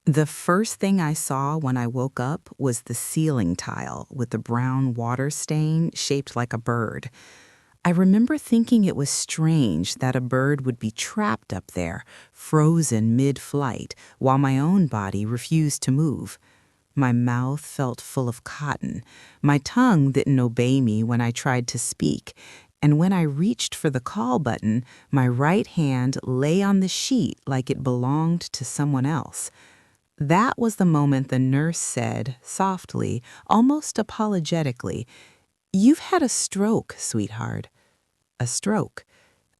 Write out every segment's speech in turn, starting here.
The first thing I saw when I woke up was the ceiling tile with the brown water stain shaped like a bird. I remember thinking it was strange that a bird would be trapped up there, frozen mid-flight, while my own body refused to move. My mouth felt full of cotton. My tongue didn't obey me when I tried to speak. And when I reached for the call button, my right hand lay on the sheet like it belonged to someone else. That was the moment the nurse said, softly, almost apologetically, "You've had a stroke, sweetheart." A stroke.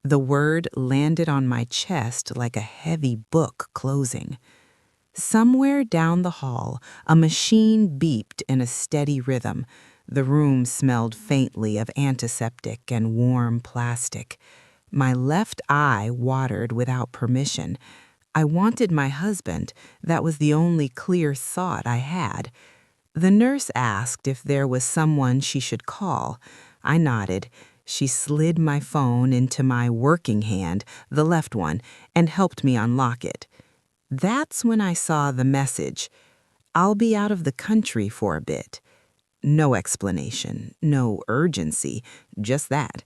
The word landed on my chest like a heavy book closing. Somewhere down the hall, a machine beeped in a steady rhythm. The room smelled faintly of antiseptic and warm plastic. My left eye watered without permission. I wanted my husband. That was the only clear thought I had. The nurse asked if there was someone she should call. I nodded. She slid my phone into my working hand, the left one, and helped me unlock it. That's when I saw the message. "I'll be out of the country for a bit." No explanation, no urgency, just that.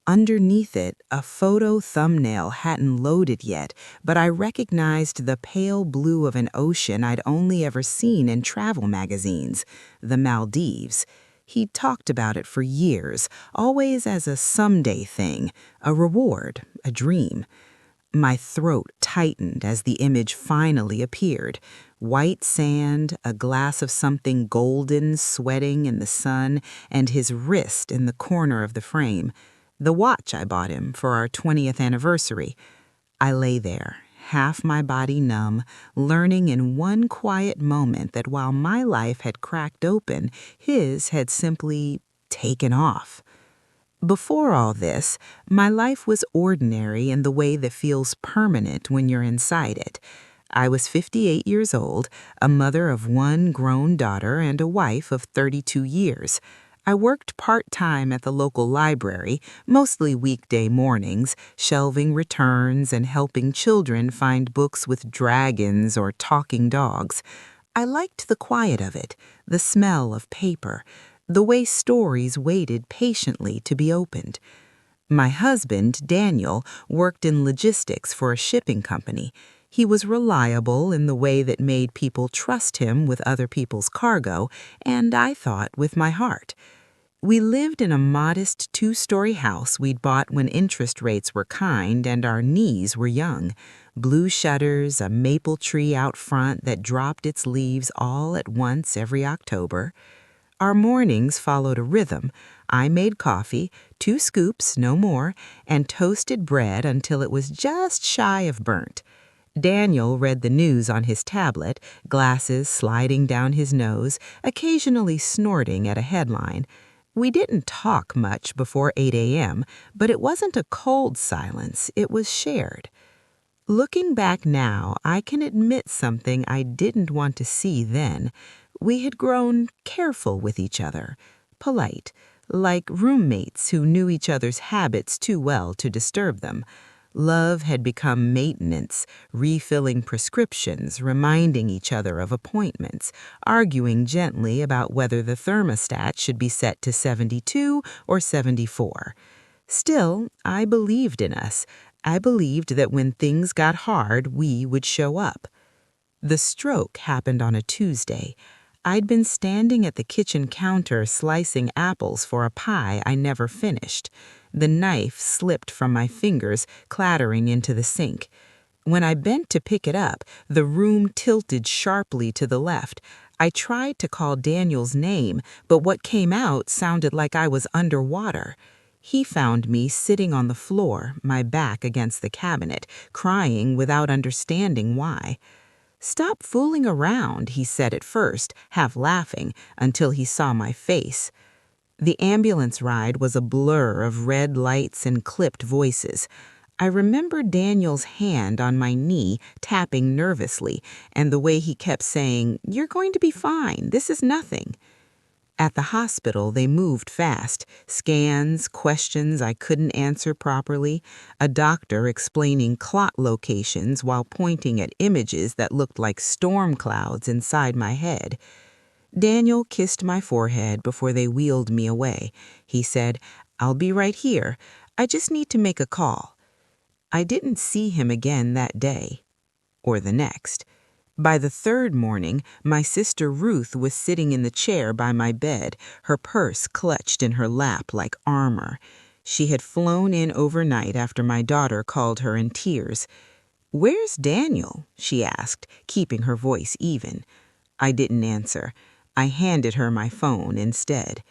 Underneath it, a photo thumbnail hadn't loaded yet, but I recognized the pale blue of an ocean I'd only ever seen in travel magazines, the Maldives. He'd talked about it for years, always as a someday thing, a reward, a dream. My throat tightened as the image finally appeared. White sand, a glass of something golden sweating in the sun, and his wrist in the corner of the frame. The watch I bought him for our 20th anniversary. I lay there, half my body numb, learning in one quiet moment that while my life had cracked open, his had simply taken off. Before all this, my life was ordinary in the way that feels permanent when you're inside it. I was 58 years old, a mother of one grown daughter and a wife of 32 years. I worked part-time at the local library, mostly weekday mornings, shelving returns and helping children find books with dragons or talking dogs. I liked the quiet of it, the smell of paper, the way stories waited patiently to be opened. My husband, Daniel, worked in logistics for a shipping company. He was reliable in the way that made people trust him with other people's cargo, and I thought with my heart. We lived in a modest two-story house we'd bought when interest rates were kind and our knees were young. Blue shutters, a maple tree out front that dropped its leaves all at once every October. Our mornings followed a rhythm. I made coffee, 2 scoops, no more, and toasted bread until it was just shy of burnt. Daniel read the news on his tablet, glasses sliding down his nose, occasionally snorting at a headline. We didn't talk much before 8 a.m., but it wasn't a cold silence, it was shared. Looking back now, I can admit something I didn't want to see then. We had grown careful with each other, polite, like roommates who knew each other's habits too well to disturb them. Love had become maintenance, refilling prescriptions, reminding each other of appointments, arguing gently about whether the thermostat should be set to 72 or 74. Still, I believed in us. I believed that when things got hard, we would show up. The stroke happened on a Tuesday. I'd been standing at the kitchen counter slicing apples for a pie I never finished. The knife slipped from my fingers, clattering into the sink. When I bent to pick it up, the room tilted sharply to the left. I tried to call Daniel's name, but what came out sounded like I was underwater. He found me sitting on the floor, my back against the cabinet, crying without understanding why. "Stop fooling around," he said at first, half laughing, until he saw my face. The ambulance ride was a blur of red lights and clipped voices. I remember Daniel's hand on my knee tapping nervously, and the way he kept saying, "You're going to be fine, this is nothing." At the hospital, they moved fast. Scans, questions I couldn't answer properly, a doctor explaining clot locations while pointing at images that looked like storm clouds inside my head. Daniel kissed my forehead before they wheeled me away. He said, "I'll be right here. I just need to make a call." I didn't see him again that day, or the next. By the third morning, my sister Ruth was sitting in the chair by my bed, her purse clutched in her lap like armor. She had flown in overnight after my daughter called her in tears. "Where's Daniel?" she asked, keeping her voice even. I didn't answer. I handed her my phone instead.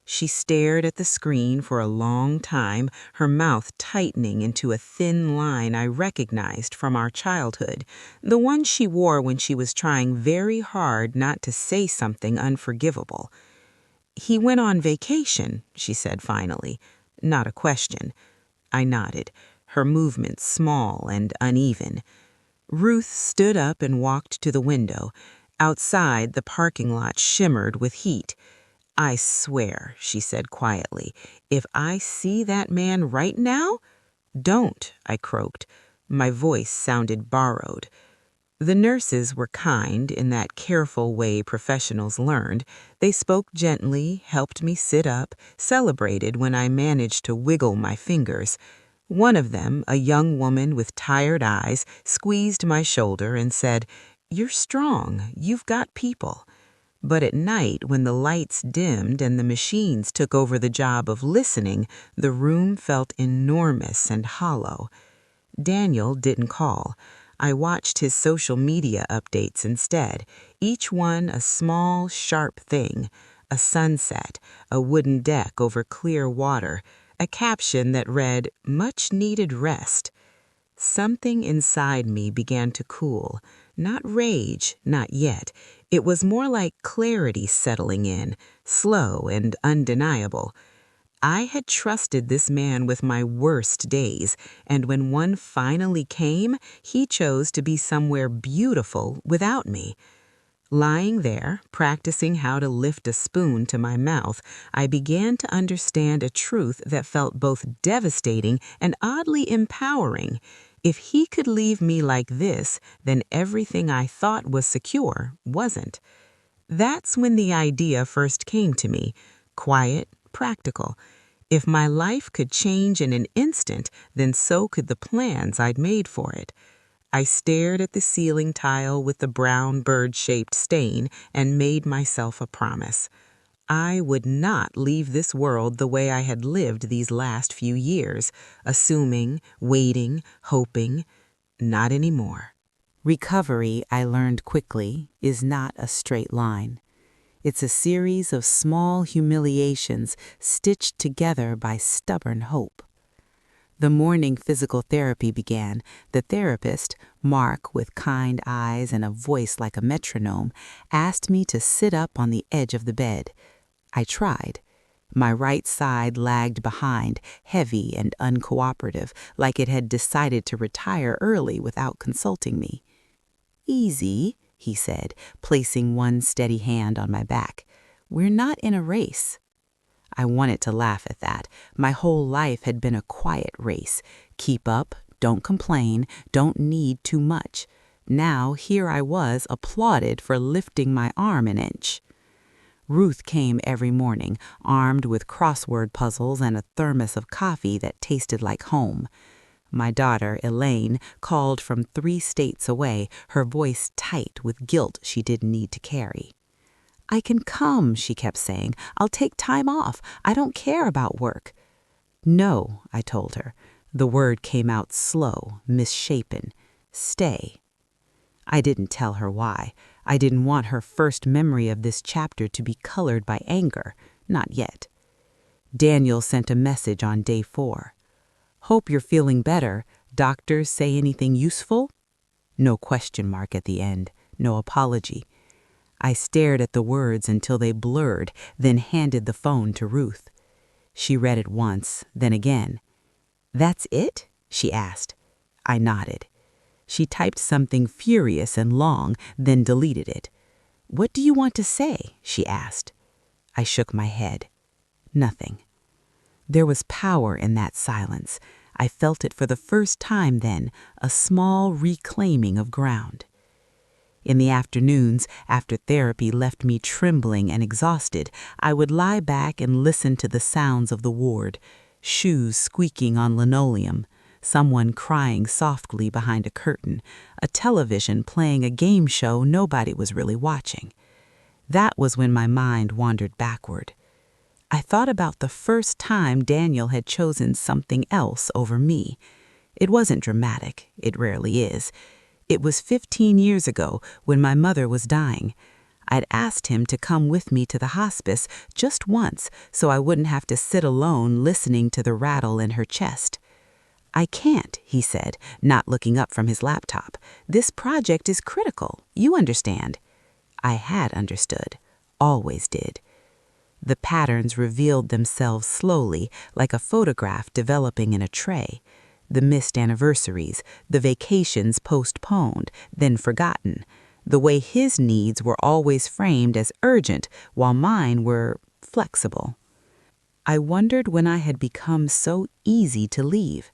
She stared at the screen for a long time, her mouth tightening into a thin line I recognized from our childhood, the one she wore when she was trying very hard not to say something unforgivable. "He went on vacation," she said finally. Not a question. I nodded, her movements small and uneven. Ruth stood up and walked to the window. Outside, the parking lot shimmered with heat. "I swear," she said quietly, "if I see that man right now—" "Don't," I croaked. My voice sounded borrowed. The nurses were kind in that careful way professionals learned. They spoke gently, helped me sit up, celebrated when I managed to wiggle my fingers. One of them, a young woman with tired eyes, squeezed my shoulder and said, "You're strong. You've got people." But at night, when the lights dimmed and the machines took over the job of listening, the room felt enormous and hollow. Daniel didn't call. I watched his social media updates instead, each one a small, sharp thing, a sunset, a wooden deck over clear water, a caption that read, "Much needed rest." Something inside me began to cool. Not rage, not yet. It was more like clarity settling in, slow and undeniable. I had trusted this man with my worst days, and when one finally came, he chose to be somewhere beautiful without me. Lying there, practicing how to lift a spoon to my mouth, I began to understand a truth that felt both devastating and oddly empowering. If he could leave me like this, then everything I thought was secure wasn't. That's when the idea first came to me, quiet, practical. If my life could change in an instant, then so could the plans I'd made for it. I stared at the ceiling tile with the brown bird-shaped stain and made myself a promise. I would not leave this world the way I had lived these last few years, assuming, waiting, hoping. Not anymore. Recovery, I learned quickly, is not a straight line. It's a series of small humiliations stitched together by stubborn hope. The morning physical therapy began. The therapist, Mark, with kind eyes and a voice like a metronome, asked me to sit up on the edge of the bed. I tried. My right side lagged behind, heavy and uncooperative, like it had decided to retire early without consulting me. "Easy," he said, placing one steady hand on my back. "We're not in a race." I wanted to laugh at that. My whole life had been a quiet race. Keep up, don't complain, don't need too much. Now here I was applauded for lifting my arm an inch. Ruth came every morning, armed with crossword puzzles and a thermos of coffee that tasted like home. My daughter, Elaine, called from 3 states away, her voice tight with guilt she didn't need to carry. "I can come," she kept saying. "I'll take time off. I don't care about work." "No," I told her. The word came out slow, misshapen. "Stay." I didn't tell her why. I didn't want her first memory of this chapter to be colored by anger. Not yet. Daniel sent a message on day 4. "Hope you're feeling better. Doctors say anything useful?" No question mark at the end. No apology. I stared at the words until they blurred, then handed the phone to Ruth. She read it once, then again. "That's it?" she asked. I nodded. She typed something furious and long, then deleted it. "What do you want to say?" she asked. I shook my head. Nothing. There was power in that silence. I felt it for the first time then, a small reclaiming of ground. In the afternoons, after therapy left me trembling and exhausted, I would lie back and listen to the sounds of the ward, shoes squeaking on linoleum, someone crying softly behind a curtain, a television playing a game show nobody was really watching. That was when my mind wandered backward. I thought about the first time Daniel had chosen something else over me. It wasn't dramatic, it rarely is. It was 15 years ago when my mother was dying. I'd asked him to come with me to the hospice just once so I wouldn't have to sit alone listening to the rattle in her chest. "I can't," he said, not looking up from his laptop. "This project is critical. You understand." I had understood, always did. The patterns revealed themselves slowly, like a photograph developing in a tray. The missed anniversaries, the vacations postponed, then forgotten. The way his needs were always framed as urgent, while mine were flexible. I wondered when I had become so easy to leave.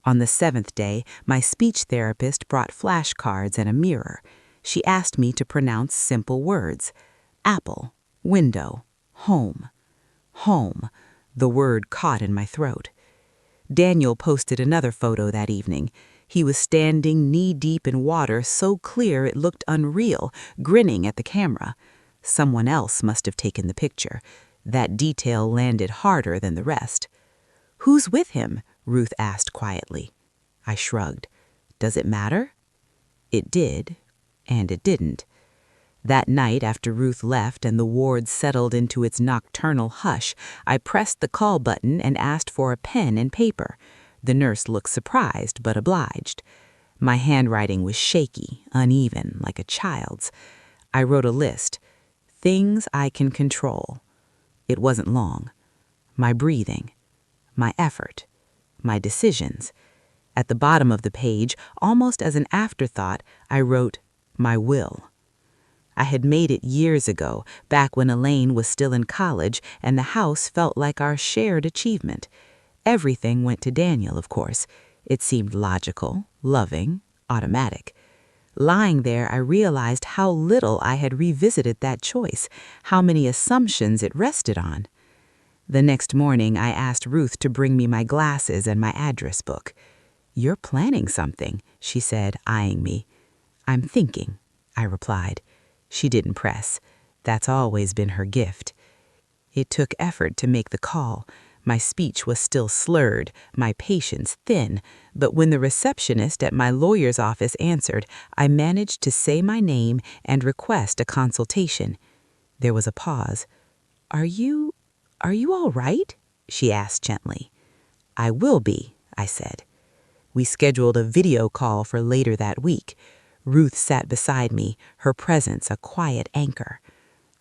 On the 7th day, my speech therapist brought flashcards and a mirror. She asked me to pronounce simple words: apple, window, home. Home. The word caught in my throat. Daniel posted another photo that evening. He was standing knee-deep in water so clear it looked unreal, grinning at the camera. Someone else must have taken the picture. That detail landed harder than the rest. "Who's with him?" Ruth asked quietly. I shrugged. "Does it matter?" It did, and it didn't. That night, after Ruth left and the ward settled into its nocturnal hush, I pressed the call button and asked for a pen and paper. The nurse looked surprised but obliged. My handwriting was shaky, uneven, like a child's. I wrote a list. Things I can control. It wasn't long. My breathing. My effort. My decisions. At the bottom of the page, almost as an afterthought, I wrote, my will. I had made it years ago, back when Elaine was still in college and the house felt like our shared achievement. Everything went to Daniel, of course. It seemed logical, loving, automatic. Lying there, I realized how little I had revisited that choice, how many assumptions it rested on. The next morning, I asked Ruth to bring me my glasses and my address book. "You're planning something," she said, eyeing me. "I'm thinking," I replied. She didn't press. That's always been her gift. It took effort to make the call. My speech was still slurred, my patience thin, but when the receptionist at my lawyer's office answered, I managed to say my name and request a consultation. There was a pause. Are you all right?" she asked gently. "I will be," I said. We scheduled a video call for later that week. Ruth sat beside me, her presence a quiet anchor.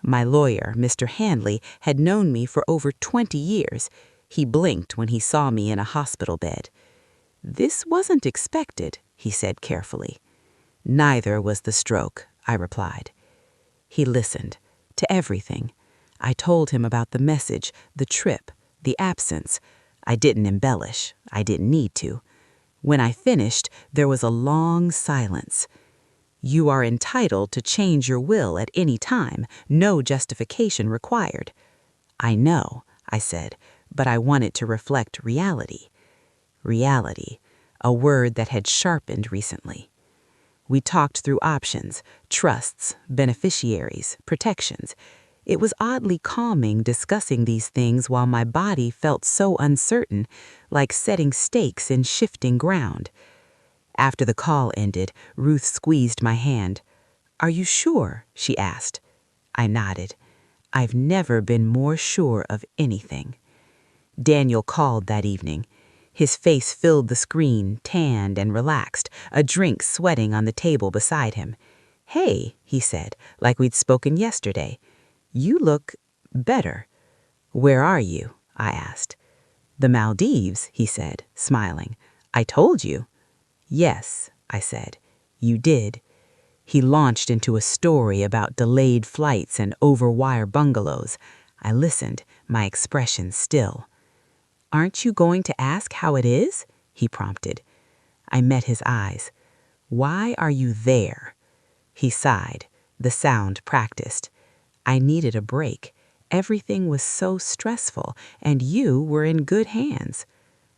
My lawyer, Mr. Handley, had known me for over 20 years. He blinked when he saw me in a hospital bed. "This wasn't expected," he said carefully. "Neither was the stroke," I replied. He listened, to everything. I told him about the message, the trip, the absence. I didn't embellish. I didn't need to. When I finished, there was a long silence. "You are entitled to change your will at any time, no justification required." "I know," I said, "but I want it to reflect reality." Reality, a word that had sharpened recently. We talked through options, trusts, beneficiaries, protections. It was oddly calming discussing these things while my body felt so uncertain, like setting stakes in shifting ground. After the call ended, Ruth squeezed my hand. "Are you sure?" she asked. I nodded. I've never been more sure of anything. Daniel called that evening. His face filled the screen, tanned and relaxed, a drink sweating on the table beside him. "Hey," he said, like we'd spoken yesterday. "You look better." "Where are you?" I asked. "The Maldives," he said, smiling. "I told you." "Yes," I said. "You did." He launched into a story about delayed flights and overwire bungalows. I listened, my expression still. "Aren't you going to ask how it is?" he prompted. I met his eyes. "Why are you there?" He sighed, the sound practiced. "I needed a break. Everything was so stressful, and you were in good hands."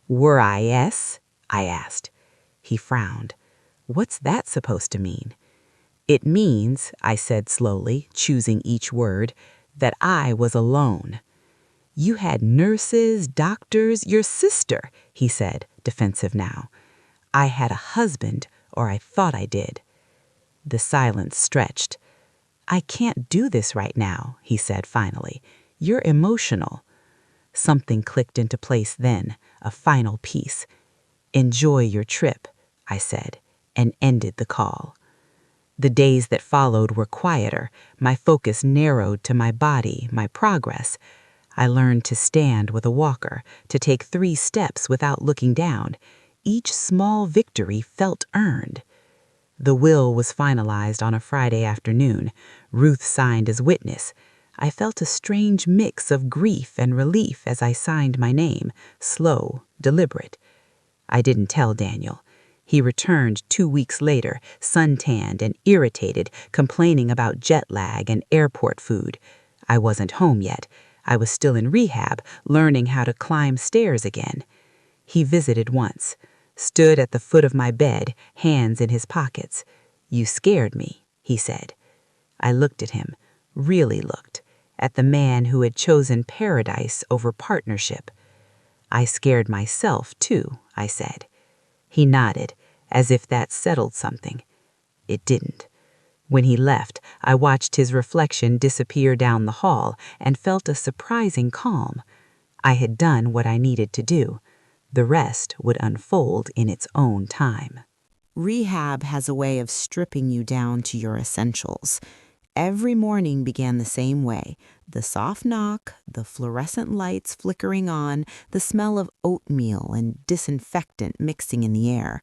"Were I, yes?" I asked. He frowned. "What's that supposed to mean?" "It means," I said slowly, choosing each word, "that I was alone." "You had nurses, doctors, your sister," he said, defensive now. "I had a husband, or I thought I did." The silence stretched. "I can't do this right now," he said finally. "You're emotional." Something clicked into place then, a final piece. "Enjoy your trip," I said, and ended the call. The days that followed were quieter. My focus narrowed to my body, my progress. I learned to stand with a walker, to take 3 steps without looking down. Each small victory felt earned. The will was finalized on a Friday afternoon. Ruth signed as witness. I felt a strange mix of grief and relief as I signed my name, slow, deliberate. I didn't tell Daniel. He returned 2 weeks later, suntanned and irritated, complaining about jet lag and airport food. I wasn't home yet. I was still in rehab, learning how to climb stairs again. He visited once, stood at the foot of my bed, hands in his pockets. "You scared me," he said. I looked at him, really looked, at the man who had chosen paradise over partnership. "I scared myself, too," I said. He nodded, as if that settled something. It didn't. When he left, I watched his reflection disappear down the hall and felt a surprising calm. I had done what I needed to do. The rest would unfold in its own time. Rehab has a way of stripping you down to your essentials. Every morning began the same way. The soft knock, the fluorescent lights flickering on, the smell of oatmeal and disinfectant mixing in the air.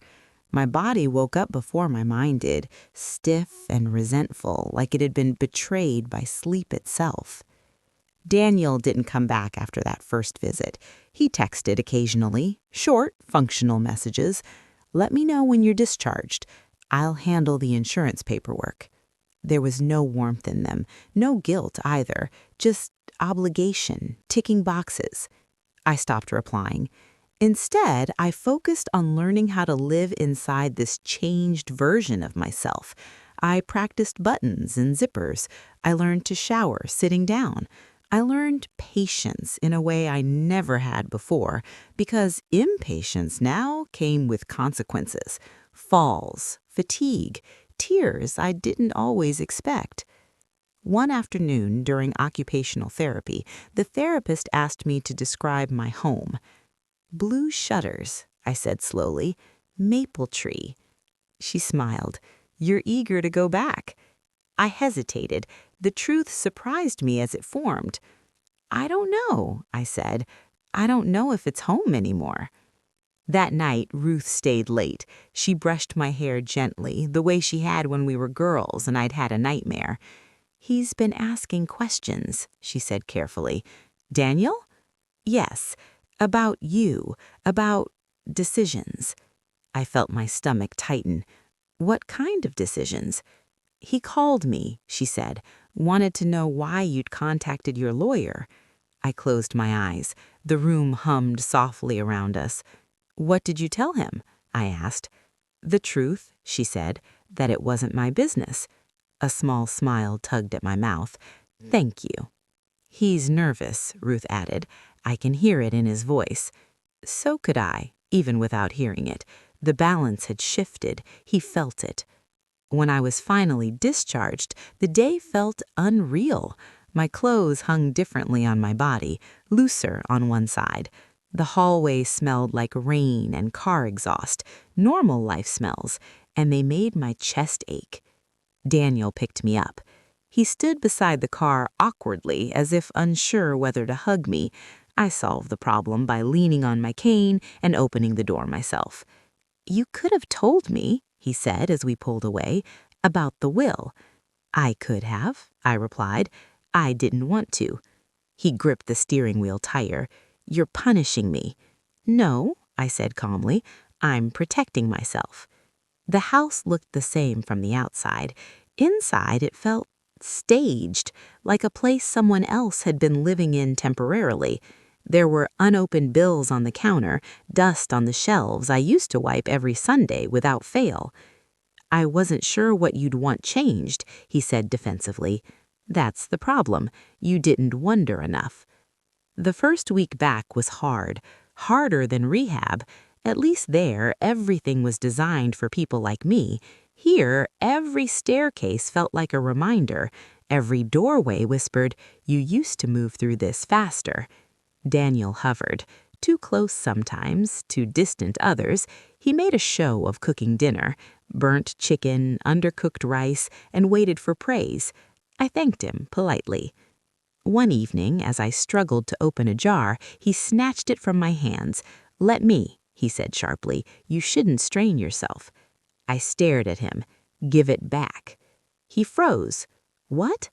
My body woke up before my mind did, stiff and resentful, like it had been betrayed by sleep itself. Daniel didn't come back after that first visit. He texted occasionally, short, functional messages. "Let me know when you're discharged. I'll handle the insurance paperwork." There was no warmth in them, no guilt either, just obligation, ticking boxes. I stopped replying. Instead, I focused on learning how to live inside this changed version of myself. I practiced buttons and zippers. I learned to shower sitting down. I learned patience in a way I never had before, because impatience now came with consequences. Falls, fatigue, tears I didn't always expect. One afternoon during occupational therapy, the therapist asked me to describe my home. "Blue shutters," I said slowly. "Maple tree." She smiled. "You're eager to go back." I hesitated. The truth surprised me as it formed. "I don't know," I said. "I don't know if it's home anymore." That night, Ruth stayed late. She brushed my hair gently, the way she had when we were girls and I'd had a nightmare. "He's been asking questions," she said carefully. "Daniel?" "Yes. About you. About decisions." I felt my stomach tighten. "What kind of decisions?" "He called me," she said. "Wanted to know why you'd contacted your lawyer." I closed my eyes. The room hummed softly around us. "What did you tell him?" I asked. "The truth," she said, "that it wasn't my business." A small smile tugged at my mouth. "Thank you." "He's nervous," Ruth added. I can hear it in his voice. So could I, even without hearing it. The balance had shifted. He felt it. When I was finally discharged, the day felt unreal. My clothes hung differently on my body, looser on one side. The hallway smelled like rain and car exhaust, normal life smells, and they made my chest ache. Daniel picked me up. He stood beside the car awkwardly, as if unsure whether to hug me. I solved the problem by leaning on my cane and opening the door myself. "You could have told me," he said as we pulled away, "about the will." "I could have," I replied. "I didn't want to." He gripped the steering wheel tighter. "You're punishing me." "No," I said calmly. "I'm protecting myself." The house looked the same from the outside. Inside, it felt staged, like a place someone else had been living in temporarily. There were unopened bills on the counter, dust on the shelves I used to wipe every Sunday without fail. "I wasn't sure what you'd want changed," he said defensively. "That's the problem. You didn't wonder enough." The first week back was hard, harder than rehab. At least there, everything was designed for people like me. Here, every staircase felt like a reminder. Every doorway whispered, "You used to move through this faster." Daniel hovered. Too close sometimes, too distant others. He made a show of cooking dinner, burnt chicken, undercooked rice, and waited for praise. I thanked him politely. One evening, as I struggled to open a jar, he snatched it from my hands. "Let me," he said sharply. "You shouldn't strain yourself." I stared at him. "Give it back." He froze. "What?"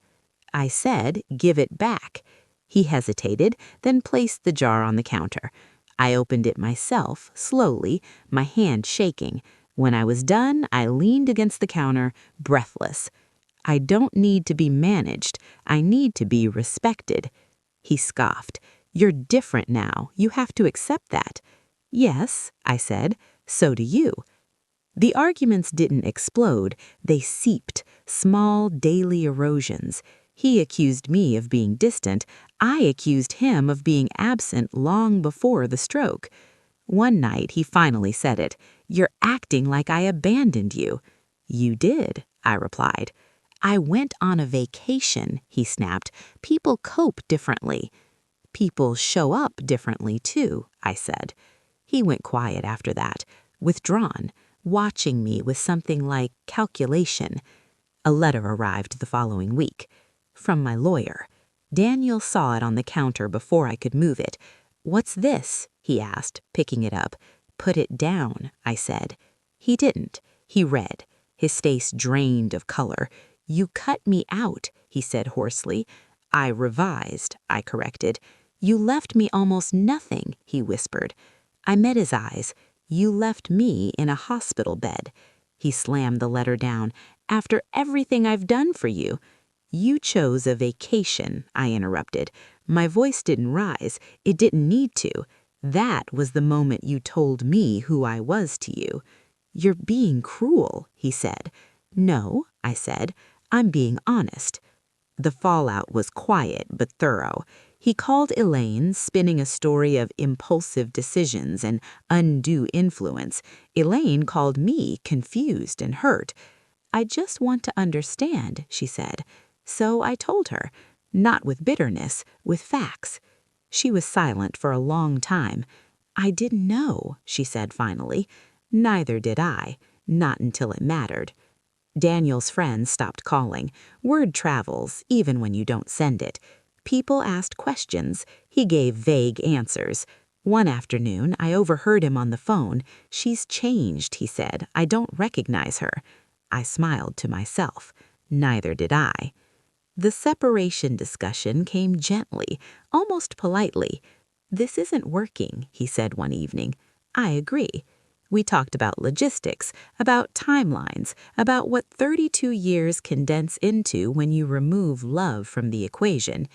I said, "Give it back." He hesitated, then placed the jar on the counter. I opened it myself, slowly, my hand shaking. When I was done, I leaned against the counter, breathless. "I don't need to be managed. I need to be respected." He scoffed. "You're different now. You have to accept that." "Yes," I said. "So do you." The arguments didn't explode. They seeped, small daily erosions. He accused me of being distant. I accused him of being absent long before the stroke. One night, he finally said it. "You're acting like I abandoned you." "You did," I replied. "I went on a vacation," he snapped. "People cope differently." "People show up differently, too," I said. He went quiet after that, withdrawn, watching me with something like calculation. A letter arrived the following week. From my lawyer. Daniel saw it on the counter before I could move it. "What's this?" he asked, picking it up. "Put it down," I said. He didn't. He read. His face drained of color. "You cut me out," he said hoarsely. "I revised," I corrected. "You left me almost nothing," he whispered. I met his eyes. "You left me in a hospital bed." He slammed the letter down. "After everything I've done for you." "You chose a vacation," I interrupted. My voice didn't rise. It didn't need to. "That was the moment you told me who I was to you." "You're being cruel," he said. "No," I said. "I'm being honest." The fallout was quiet but thorough. He called Elaine, spinning a story of impulsive decisions and undue influence. Elaine called me confused and hurt. "I just want to understand," she said. So I told her, not with bitterness, with facts. She was silent for a long time. "I didn't know," she said finally. "Neither did I, not until it mattered." Daniel's friends stopped calling. Word travels, even when you don't send it. People asked questions. He gave vague answers. One afternoon, I overheard him on the phone. "She's changed," he said. "I don't recognize her." I smiled to myself. Neither did I. The separation discussion came gently, almost politely. "This isn't working," he said one evening. I agree. We talked about logistics, about timelines, about what 32 years condense into when you remove love from the equation.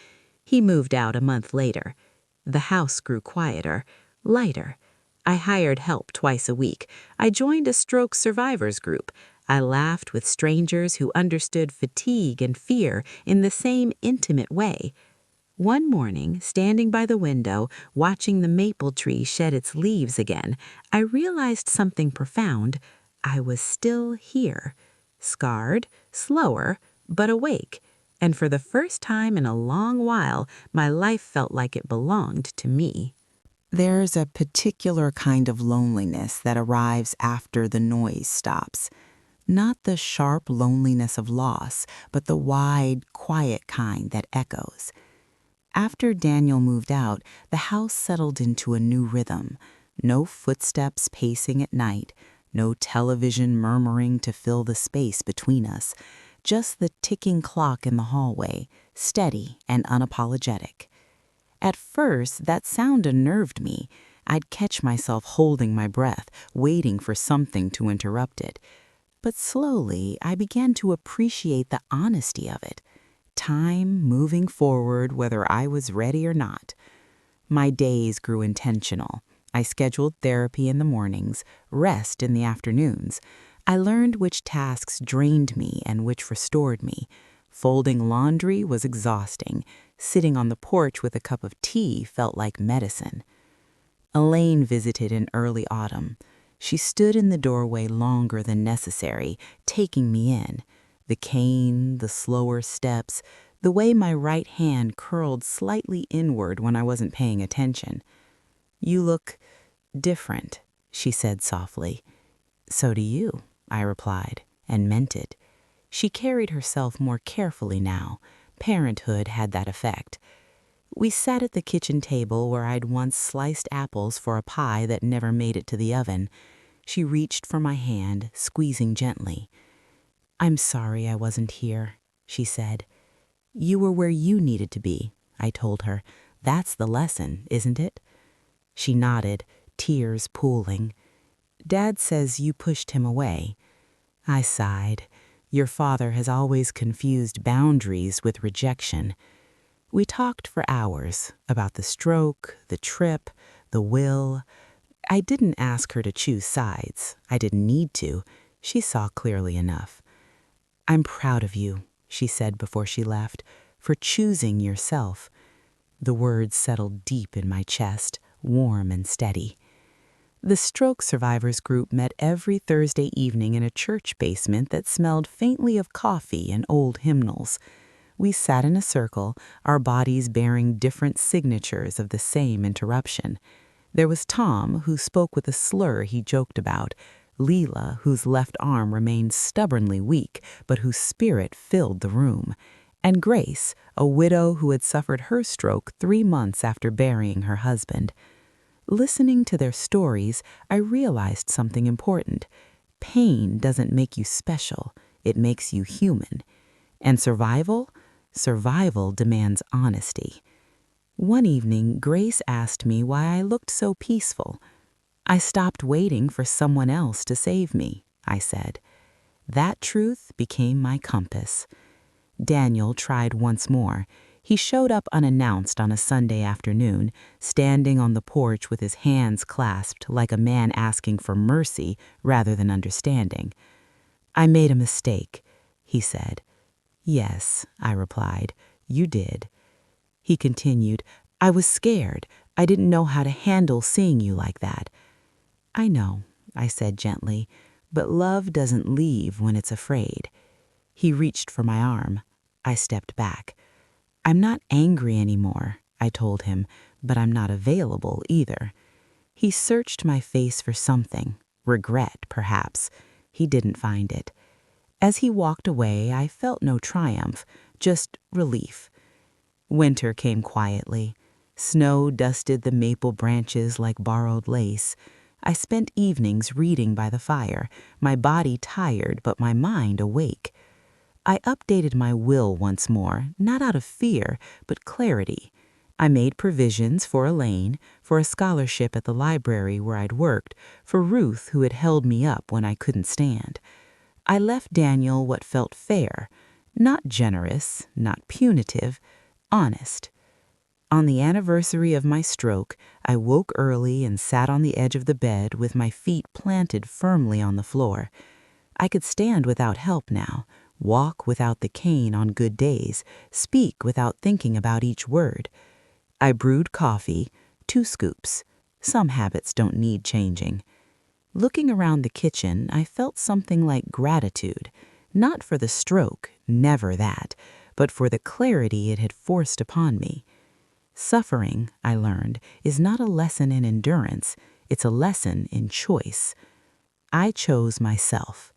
He moved out a month later. The house grew quieter, lighter. I hired help twice a week. I joined a stroke survivors group. I laughed with strangers who understood fatigue and fear in the same intimate way. One morning, standing by the window, watching the maple tree shed its leaves again, I realized something profound. I was still here, scarred, slower, but awake. And for the first time in a long while, my life felt like it belonged to me. There's a particular kind of loneliness that arrives after the noise stops. Not the sharp loneliness of loss, but the wide, quiet kind that echoes. After Daniel moved out, the house settled into a new rhythm. No footsteps pacing at night, no television murmuring to fill the space between us, just the ticking clock in the hallway, steady and unapologetic. At first, that sound unnerved me. I'd catch myself holding my breath, waiting for something to interrupt it. But slowly, I began to appreciate the honesty of it. Time moving forward whether I was ready or not. My days grew intentional. I scheduled therapy in the mornings, rest in the afternoons. I learned which tasks drained me and which restored me. Folding laundry was exhausting. Sitting on the porch with a cup of tea felt like medicine. Elaine visited in early autumn. She stood in the doorway longer than necessary, taking me in. The cane, the slower steps, the way my right hand curled slightly inward when I wasn't paying attention. "You look different," she said softly. "So do you," I replied, and meant it. She carried herself more carefully now. Parenthood had that effect. We sat at the kitchen table where I'd once sliced apples for a pie that never made it to the oven. She reached for my hand, squeezing gently. "I'm sorry I wasn't here," she said. "You were where you needed to be," I told her. "That's the lesson, isn't it?" She nodded, tears pooling. "Dad says you pushed him away." I sighed. Your father has always confused boundaries with rejection. We talked for hours about the stroke, the trip, the will. I didn't ask her to choose sides. I didn't need to. She saw clearly enough. "I'm proud of you," she said before she left, "for choosing yourself." The words settled deep in my chest, warm and steady. The stroke survivors group met every Thursday evening in a church basement that smelled faintly of coffee and old hymnals. We sat in a circle, our bodies bearing different signatures of the same interruption. There was Tom, who spoke with a slur he joked about, Leela, whose left arm remained stubbornly weak, but whose spirit filled the room, and Grace, a widow who had suffered her stroke 3 months after burying her husband. Listening to their stories, I realized something important. Pain doesn't make you special, it makes you human. And survival? Survival demands honesty. One evening, Grace asked me why I looked so peaceful. "I stopped waiting for someone else to save me," I said. That truth became my compass. Daniel tried once more. He showed up unannounced on a Sunday afternoon, standing on the porch with his hands clasped like a man asking for mercy rather than understanding. "I made a mistake," he said. "Yes," I replied, "you did." He continued, "I was scared. I didn't know how to handle seeing you like that." "I know," I said gently, "but love doesn't leave when it's afraid." He reached for my arm. I stepped back. "I'm not angry anymore," I told him, "but I'm not available either." He searched my face for something, regret perhaps. He didn't find it. As he walked away, I felt no triumph, just relief. Winter came quietly. Snow dusted the maple branches like borrowed lace. I spent evenings reading by the fire, my body tired but my mind awake. I updated my will once more, not out of fear, but clarity. I made provisions for Elaine, for a scholarship at the library where I'd worked, for Ruth, who had held me up when I couldn't stand. I left Daniel what felt fair, not generous, not punitive, honest. On the anniversary of my stroke, I woke early and sat on the edge of the bed with my feet planted firmly on the floor. I could stand without help now, walk without the cane on good days, speak without thinking about each word. I brewed coffee, 2 scoops. Some habits don't need changing. Looking around the kitchen, I felt something like gratitude, not for the stroke, never that, but for the clarity it had forced upon me. Suffering, I learned, is not a lesson in endurance, it's a lesson in choice. I chose myself,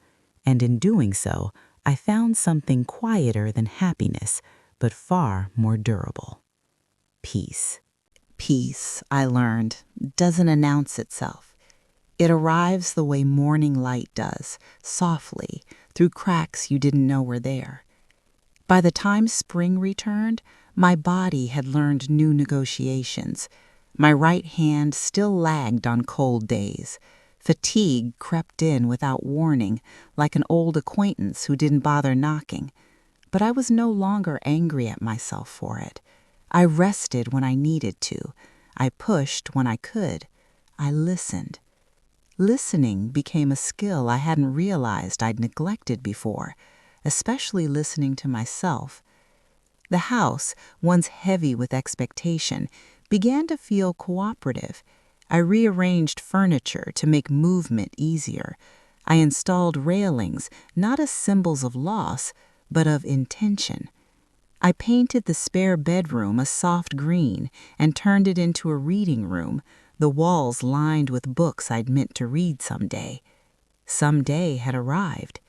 and in doing so, I found something quieter than happiness, but far more durable. Peace. Peace, I learned, doesn't announce itself. It arrives the way morning light does, softly, through cracks you didn't know were there. By the time spring returned, My body had learned new negotiations. My right hand still lagged on cold days. Fatigue crept in without warning, like an old acquaintance who didn't bother knocking. But I was no longer angry at myself for it. I rested when I needed to. I pushed when I could. I listened. Listening became a skill I hadn't realized I'd neglected before, especially listening to myself. The house, once heavy with expectation, began to feel cooperative. I rearranged furniture to make movement easier. I installed railings, not as symbols of loss, but of intention. I painted the spare bedroom a soft green and turned it into a reading room, the walls lined with books I'd meant to read someday. Someday had arrived.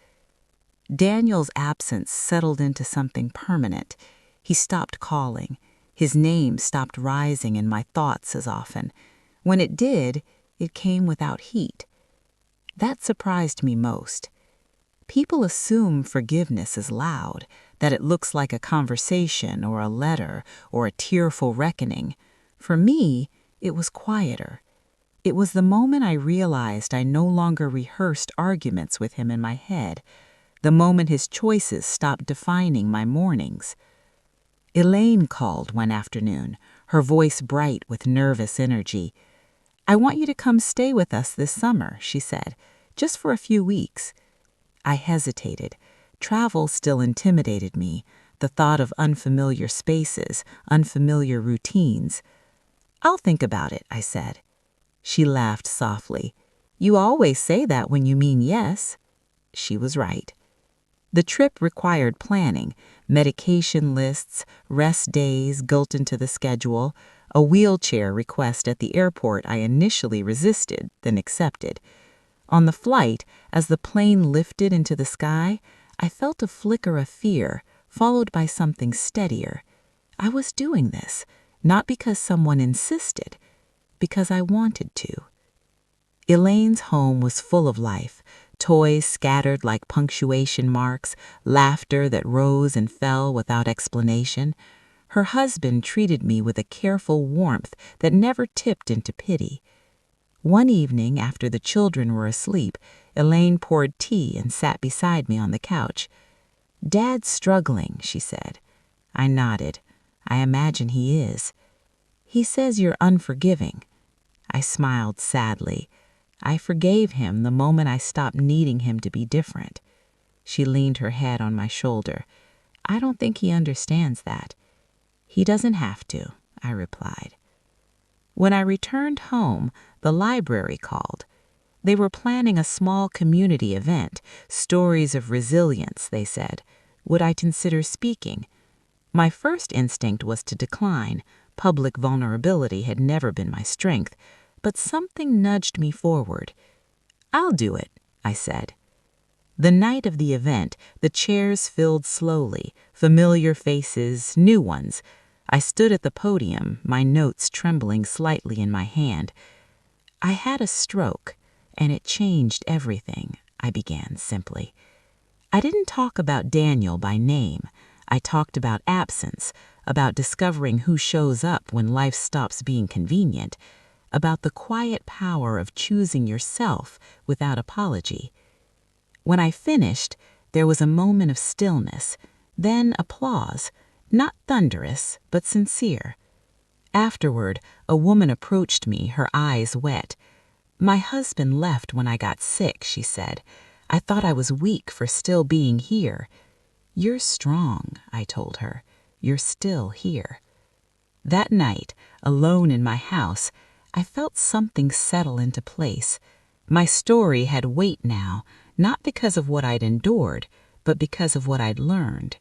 Daniel's absence settled into something permanent. He stopped calling. His name stopped rising in my thoughts as often. When it did, it came without heat. That surprised me most. People assume forgiveness is loud, that it looks like a conversation or a letter or a tearful reckoning. For me, it was quieter. It was the moment I realized I no longer rehearsed arguments with him in my head, the moment his choices stopped defining my mornings. Elaine called one afternoon, her voice bright with nervous energy. "I want you to come stay with us this summer," she said, "just for a few weeks." I hesitated. Travel still intimidated me, the thought of unfamiliar spaces, unfamiliar routines. "I'll think about it," I said. She laughed softly. "You always say that when you mean yes." She was right. The trip required planning, medication lists, rest days built into the schedule, a wheelchair request at the airport I initially resisted, then accepted. On the flight, as the plane lifted into the sky, I felt a flicker of fear, followed by something steadier. I was doing this, not because someone insisted, because I wanted to. Elaine's home was full of life, toys scattered like punctuation marks, laughter that rose and fell without explanation. Her husband treated me with a careful warmth that never tipped into pity. One evening, after the children were asleep, Elaine poured tea and sat beside me on the couch. "Dad's struggling," she said. I nodded. "I imagine he is." "He says you're unforgiving." I smiled sadly. I forgave him the moment I stopped needing him to be different. She leaned her head on my shoulder. "I don't think he understands that." "He doesn't have to," I replied. When I returned home, the library called. They were planning a small community event, stories of resilience, they said. Would I consider speaking? My first instinct was to decline. Public vulnerability had never been my strength, but something nudged me forward. "I'll do it," I said. The night of the event, the chairs filled slowly, familiar faces, new ones. I stood at the podium, my notes trembling slightly in my hand. "I had a stroke, and it changed everything," I began simply. I didn't talk about Daniel by name. I talked about absence, about discovering who shows up when life stops being convenient, about the quiet power of choosing yourself without apology. When I finished, there was a moment of stillness, then applause, not thunderous, but sincere. Afterward, a woman approached me, her eyes wet. "My husband left when I got sick," she said. "I thought I was weak for still being here." "You're strong," I told her. "You're still here." That night, alone in my house, I felt something settle into place. My story had weight now, not because of what I'd endured, but because of what I'd learned.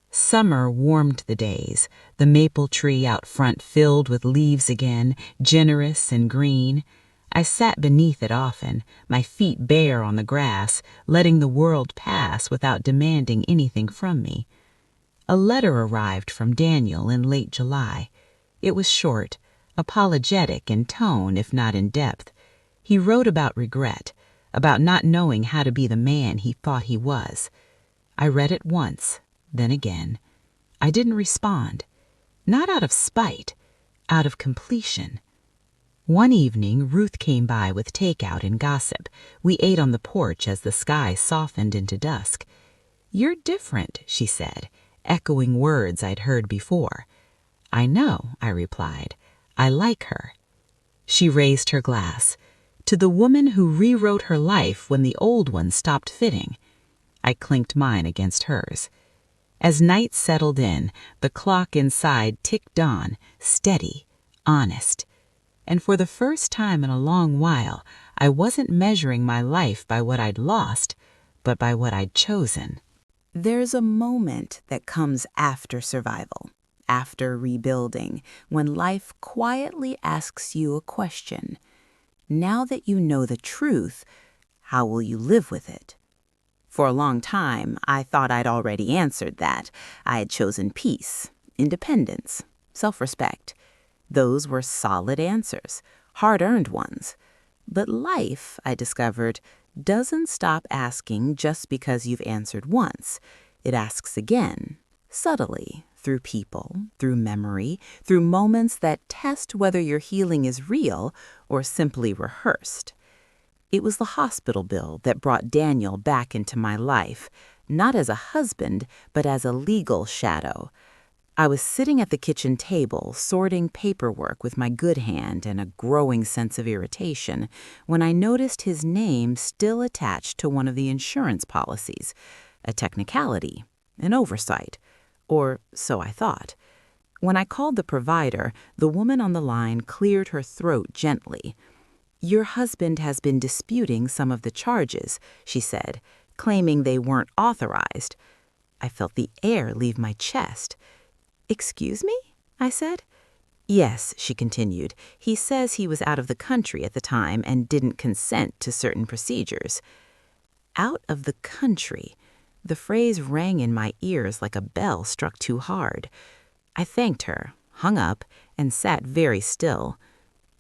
Summer warmed the days, the maple tree out front filled with leaves again, generous and green. I sat beneath it often, my feet bare on the grass, letting the world pass without demanding anything from me. A letter arrived from Daniel in late July. It was short, apologetic in tone if not in depth. He wrote about regret, about not knowing how to be the man he thought he was. I read it once, then again. I didn't respond. Not out of spite, out of completion. One evening, Ruth came by with takeout and gossip. We ate on the porch as the sky softened into dusk. "You're different," she said, echoing words I'd heard before. "I know," I replied. "I like her." She raised her glass. "To the woman who rewrote her life when the old one stopped fitting." I clinked mine against hers. As night settled in, the clock inside ticked on, steady, honest. And for the first time in a long while, I wasn't measuring my life by what I'd lost, but by what I'd chosen. There's a moment that comes after survival, after rebuilding, when life quietly asks you a question. Now that you know the truth, how will you live with it? For a long time, I thought I'd already answered that. I had chosen peace, independence, self-respect. Those were solid answers, hard-earned ones. But life, I discovered, doesn't stop asking just because you've answered once. It asks again, subtly, through people, through memory, through moments that test whether your healing is real or simply rehearsed. It was the hospital bill that brought Daniel back into my life, not as a husband, but as a legal shadow. I was sitting at the kitchen table, sorting paperwork with my good hand and a growing sense of irritation, when I noticed his name still attached to one of the insurance policies. A technicality, an oversight, or so I thought. When I called the provider, the woman on the line cleared her throat gently. "Your husband has been disputing some of the charges," she said, claiming they weren't authorized. I felt the air leave my chest. "Excuse me?" I said. "Yes," she continued. "He says he was out of the country at the time and didn't consent to certain procedures." Out of the country. The phrase rang in my ears like a bell struck too hard. I thanked her, hung up, and sat very still.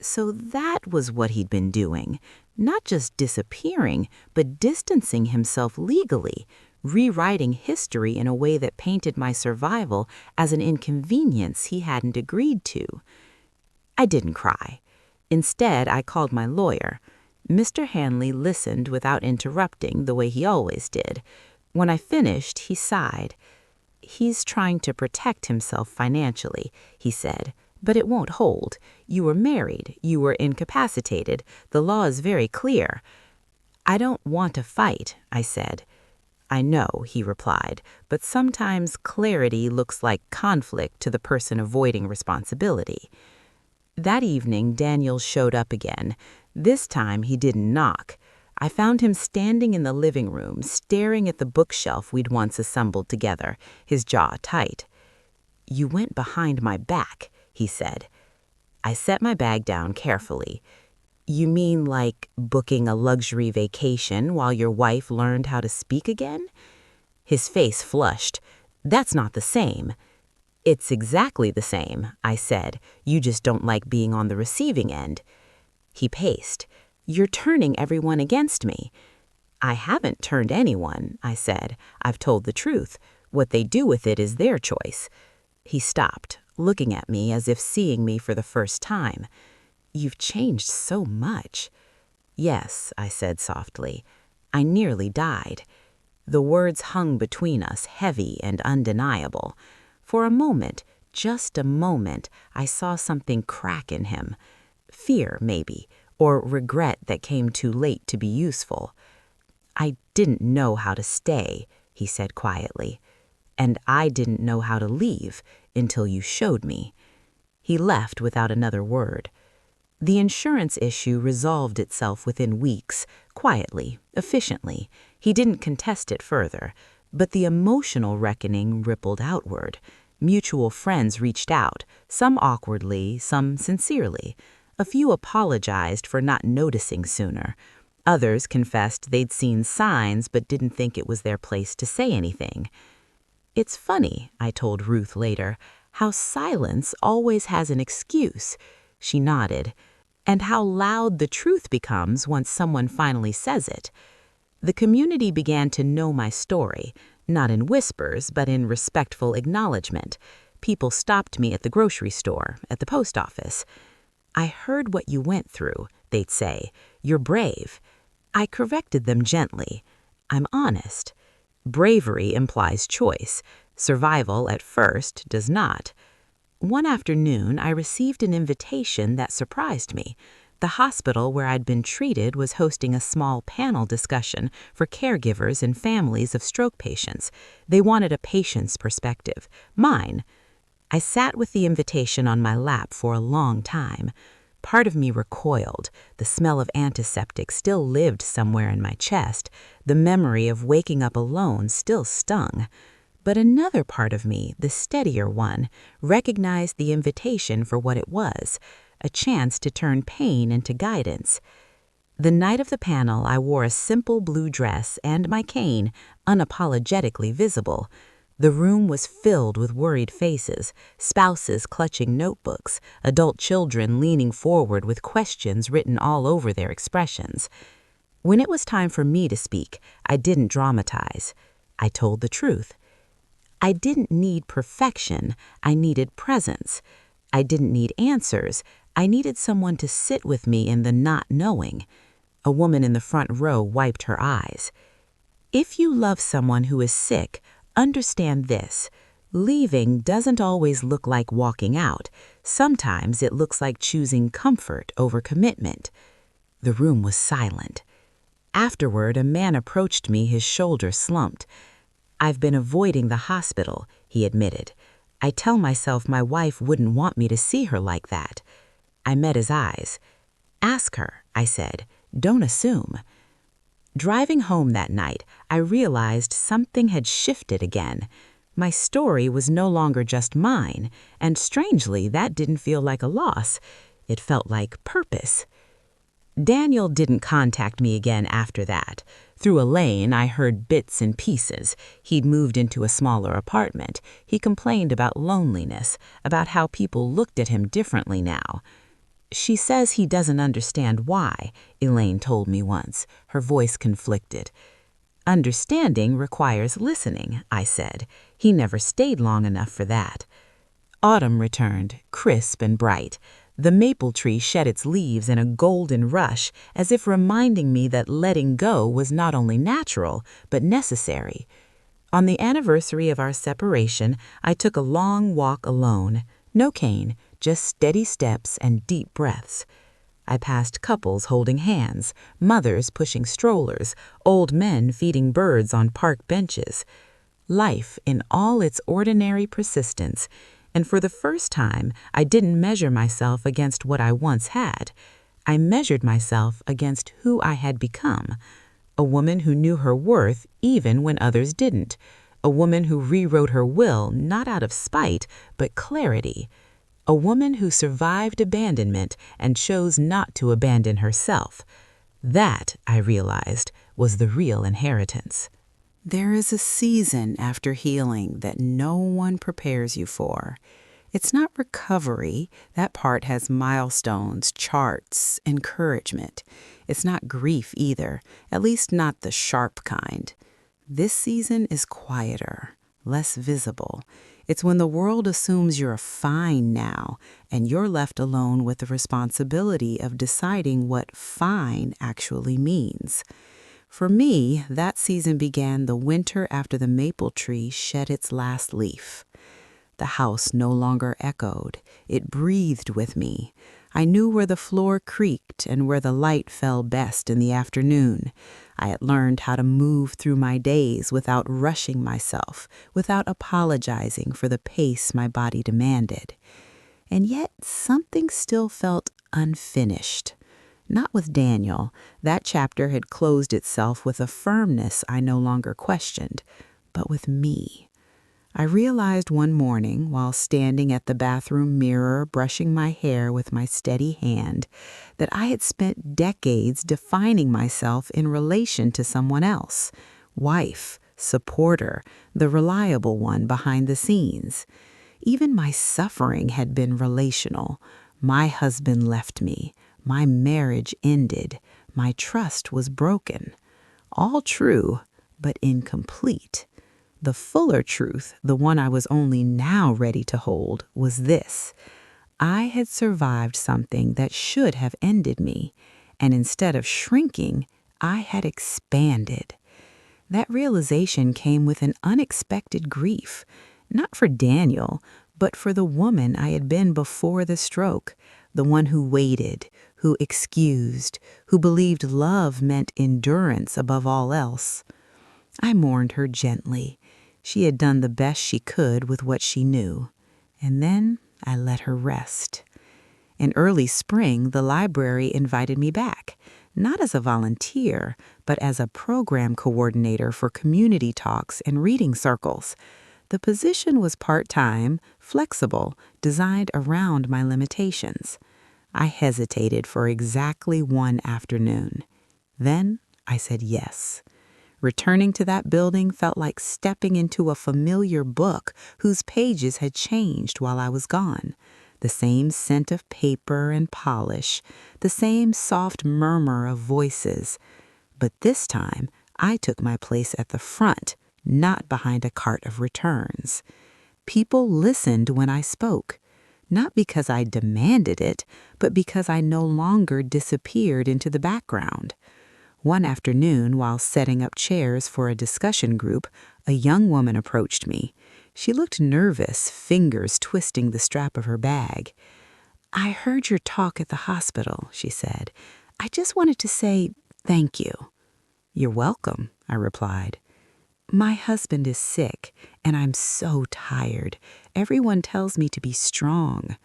So that was what he'd been doing. Not just disappearing, but distancing himself legally, rewriting history in a way that painted my survival as an inconvenience he hadn't agreed to. I didn't cry. Instead, I called my lawyer. Mr. Hanley listened without interrupting the way he always did. When I finished, he sighed. "He's trying to protect himself financially," he said. "But it won't hold. You were married. You were incapacitated. The law is very clear." "I don't want to fight," I said. "I know," he replied, "but sometimes clarity looks like conflict to the person avoiding responsibility." That evening, Daniel showed up again. This time, he didn't knock. I found him standing in the living room, staring at the bookshelf we'd once assembled together, his jaw tight. "You went behind my back," he said. I set my bag down carefully. "You mean like booking a luxury vacation while your wife learned how to speak again?" His face flushed. "That's not the same." "It's exactly the same," I said. "You just don't like being on the receiving end." He paced. "You're turning everyone against me." "I haven't turned anyone," I said. "I've told the truth. What they do with it is their choice." He stopped, looking at me as if seeing me for the first time. "You've changed so much." "Yes," I said softly. "I nearly died." The words hung between us, heavy and undeniable. For a moment, just a moment, I saw something crack in him. Fear, maybe, or regret that came too late to be useful. "I didn't know how to stay," he said quietly. "And I didn't know how to leave until you showed me." He left without another word. The insurance issue resolved itself within weeks, quietly, efficiently. He didn't contest it further, but the emotional reckoning rippled outward. Mutual friends reached out, some awkwardly, some sincerely. A few apologized for not noticing sooner. Others confessed they'd seen signs but didn't think it was their place to say anything. "It's funny," I told Ruth later, "how silence always has an excuse." She nodded. "And how loud the truth becomes once someone finally says it." The community began to know my story, not in whispers, but in respectful acknowledgement. People stopped me at the grocery store, at the post office. "I heard what you went through," they'd say. "You're brave." I corrected them gently. "I'm honest." Bravery implies choice. Survival, at first, does not. One afternoon, I received an invitation that surprised me. The hospital where I'd been treated was hosting a small panel discussion for caregivers and families of stroke patients. They wanted a patient's perspective, mine. I sat with the invitation on my lap for a long time. Part of me recoiled. The smell of antiseptic still lived somewhere in my chest. The memory of waking up alone still stung. But another part of me, the steadier one, recognized the invitation for what it was, a chance to turn pain into guidance. The night of the panel, I wore a simple blue dress and my cane, unapologetically visible. The room was filled with worried faces, spouses clutching notebooks, adult children leaning forward with questions written all over their expressions. When it was time for me to speak, I didn't dramatize. I told the truth. I didn't need perfection, I needed presence. I didn't need answers, I needed someone to sit with me in the not knowing. A woman in the front row wiped her eyes. If you love someone who is sick, understand this. Leaving doesn't always look like walking out. Sometimes it looks like choosing comfort over commitment. The room was silent. Afterward, a man approached me, his shoulders slumped. "I've been avoiding the hospital," he admitted. "I tell myself my wife wouldn't want me to see her like that." I met his eyes. "Ask her," I said. "Don't assume." Driving home that night, I realized something had shifted again. My story was no longer just mine, and strangely, that didn't feel like a loss. It felt like purpose. Daniel didn't contact me again after that. Through Elaine, I heard bits and pieces. He'd moved into a smaller apartment. He complained about loneliness, about how people looked at him differently now. "She says he doesn't understand why," Elaine told me once, her voice conflicted. "Understanding requires listening," I said. He never stayed long enough for that. Autumn returned, crisp and bright. The maple tree shed its leaves in a golden rush, as if reminding me that letting go was not only natural, but necessary. On the anniversary of our separation, I took a long walk alone. No cane, just steady steps and deep breaths. I passed couples holding hands, mothers pushing strollers, old men feeding birds on park benches. Life in all its ordinary persistence. And for the first time, I didn't measure myself against what I once had. I measured myself against who I had become. A woman who knew her worth even when others didn't. A woman who rewrote her will not out of spite, but clarity. A woman who survived abandonment and chose not to abandon herself. That, I realized, was the real inheritance. There is a season after healing that no one prepares you for. It's not recovery. That part has milestones, charts, encouragement. It's not grief either, at least not the sharp kind. This season is quieter, less visible. It's when the world assumes you're fine now, and you're left alone with the responsibility of deciding what fine actually means. For me, that season began the winter after the maple tree shed its last leaf. The house no longer echoed. It breathed with me. I knew where the floor creaked and where the light fell best in the afternoon. I had learned how to move through my days without rushing myself, without apologizing for the pace my body demanded. And yet something still felt unfinished. Not with Daniel. That chapter had closed itself with a firmness I no longer questioned, but with me. I realized one morning, while standing at the bathroom mirror brushing my hair with my steady hand, that I had spent decades defining myself in relation to someone else. Wife, supporter, the reliable one behind the scenes. Even my suffering had been relational. My husband left me. My marriage ended. My trust was broken. All true, but incomplete. The fuller truth, the one I was only now ready to hold, was this. I had survived something that should have ended me, and instead of shrinking, I had expanded. That realization came with an unexpected grief, not for Daniel, but for the woman I had been before the stroke, the one who waited, who excused, who believed love meant endurance above all else. I mourned her gently. She had done the best she could with what she knew. And then I let her rest. In early spring, the library invited me back, not as a volunteer, but as a program coordinator for community talks and reading circles. The position was part-time, flexible, designed around my limitations. I hesitated for exactly one afternoon. Then I said yes. Returning to that building felt like stepping into a familiar book whose pages had changed while I was gone. The same scent of paper and polish, the same soft murmur of voices. But this time, I took my place at the front, not behind a cart of returns. People listened when I spoke, not because I demanded it, but because I no longer disappeared into the background. One afternoon, while setting up chairs for a discussion group, a young woman approached me. She looked nervous, fingers twisting the strap of her bag. "I heard your talk at the hospital," she said. "I just wanted to say thank you." "You're welcome," I replied. "My husband is sick, and I'm so tired. Everyone tells me to be strong."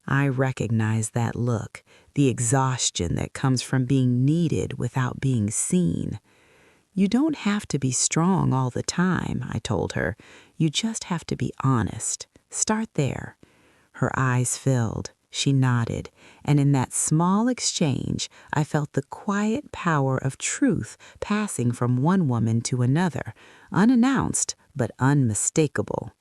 I recognize that look, the exhaustion that comes from being needed without being seen. "You don't have to be strong all the time," I told her. "You just have to be honest. Start there." Her eyes filled. She nodded, and in that small exchange, I felt the quiet power of truth passing from one woman to another, unannounced but unmistakable.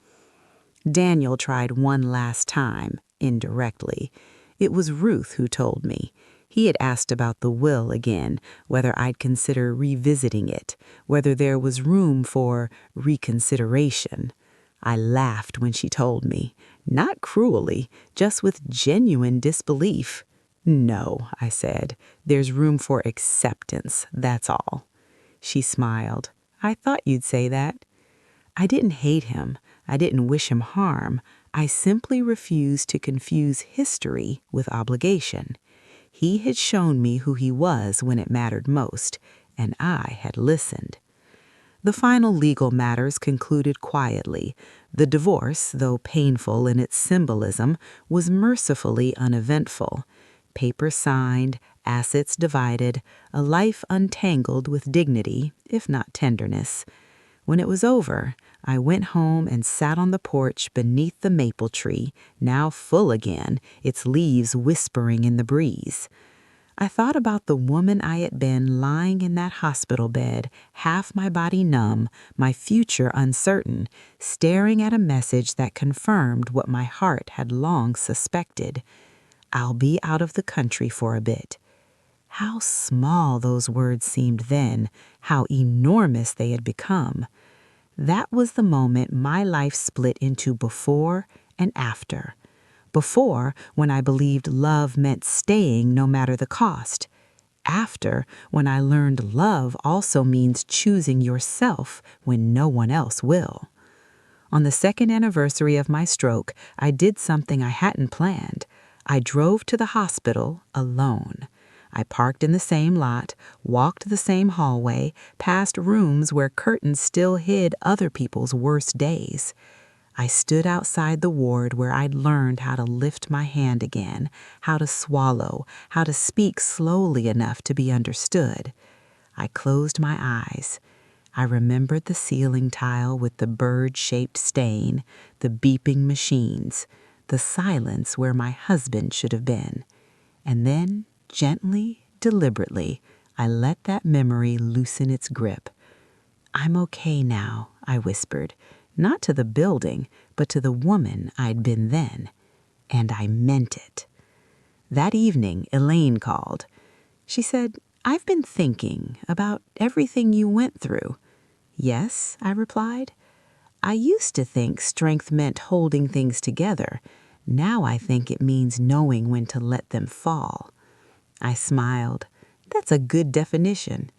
Daniel tried one last time, indirectly. It was Ruth who told me. He had asked about the will again, whether I'd consider revisiting it, whether there was room for reconsideration. I laughed when she told me, not cruelly, just with genuine disbelief. "No," I said, "there's room for acceptance, that's all." She smiled. "I thought you'd say that." I didn't hate him. I didn't wish him harm. I simply refused to confuse history with obligation. He had shown me who he was when it mattered most, and I had listened. The final legal matters concluded quietly. The divorce, though painful in its symbolism, was mercifully uneventful. Paper signed, assets divided, a life untangled with dignity, if not tenderness. When it was over, I went home and sat on the porch beneath the maple tree, now full again, its leaves whispering in the breeze. I thought about the woman I had been lying in that hospital bed, half my body numb, my future uncertain, staring at a message that confirmed what my heart had long suspected. "I'll be out of the country for a bit." How small those words seemed then, how enormous they had become. That was the moment my life split into before and after. Before, when I believed love meant staying no matter the cost. After, when I learned love also means choosing yourself when no one else will. On the second anniversary of my stroke, I did something I hadn't planned. I drove to the hospital alone. I parked in the same lot, walked the same hallway, past rooms where curtains still hid other people's worst days. I stood outside the ward where I'd learned how to lift my hand again, how to swallow, how to speak slowly enough to be understood. I closed my eyes. I remembered the ceiling tile with the bird-shaped stain, the beeping machines, the silence where my husband should have been. And then, gently, deliberately, I let that memory loosen its grip. "I'm okay now," I whispered, not to the building, but to the woman I'd been then. And I meant it. That evening, Elaine called. She said, "I've been thinking about everything you went through." "Yes," I replied. I used to think strength meant holding things together. Now I think it means knowing when to let them fall. I smiled. That's a good definition.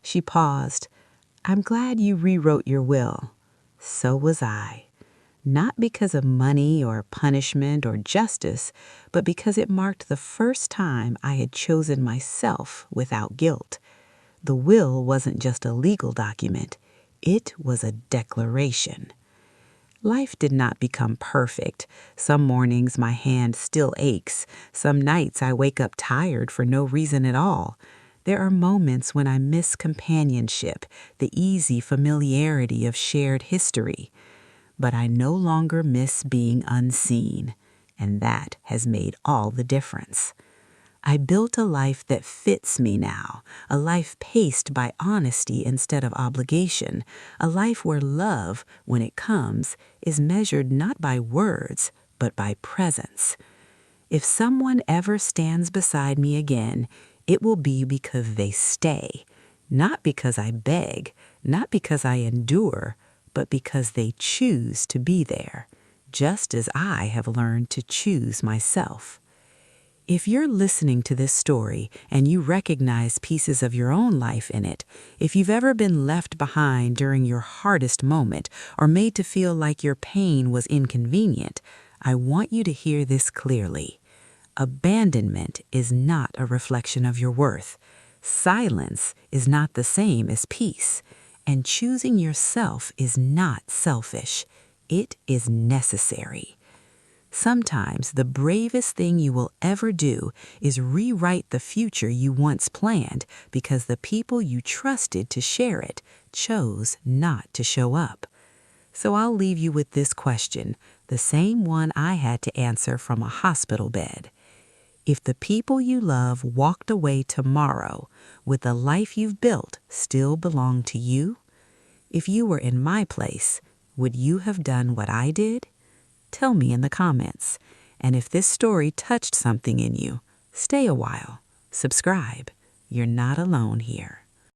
She paused. I'm glad you rewrote your will. So was I. Not because of money or punishment or justice, but because it marked the first time I had chosen myself without guilt. The will wasn't just a legal document. It was a declaration. Life did not become perfect. Some mornings my hand still aches. Some nights I wake up tired for no reason at all. There are moments when I miss companionship, the easy familiarity of shared history. But I no longer miss being unseen, and that has made all the difference. I built a life that fits me now, a life paced by honesty instead of obligation, a life where love, when it comes, is measured not by words, but by presence. If someone ever stands beside me again, it will be because they stay, not because I beg, not because I endure, but because they choose to be there, just as I have learned to choose myself. If you're listening to this story and you recognize pieces of your own life in it, if you've ever been left behind during your hardest moment or made to feel like your pain was inconvenient, I want you to hear this clearly. Abandonment is not a reflection of your worth. Silence is not the same as peace. And choosing yourself is not selfish. It is necessary. Sometimes the bravest thing you will ever do is rewrite the future you once planned because the people you trusted to share it chose not to show up. So I'll leave you with this question, the same one I had to answer from a hospital bed. If the people you love walked away tomorrow, would the life you've built still belong to you? If you were in my place, would you have done what I did? Tell me in the comments. And if this story touched something in you, stay a while. Subscribe. You're not alone here.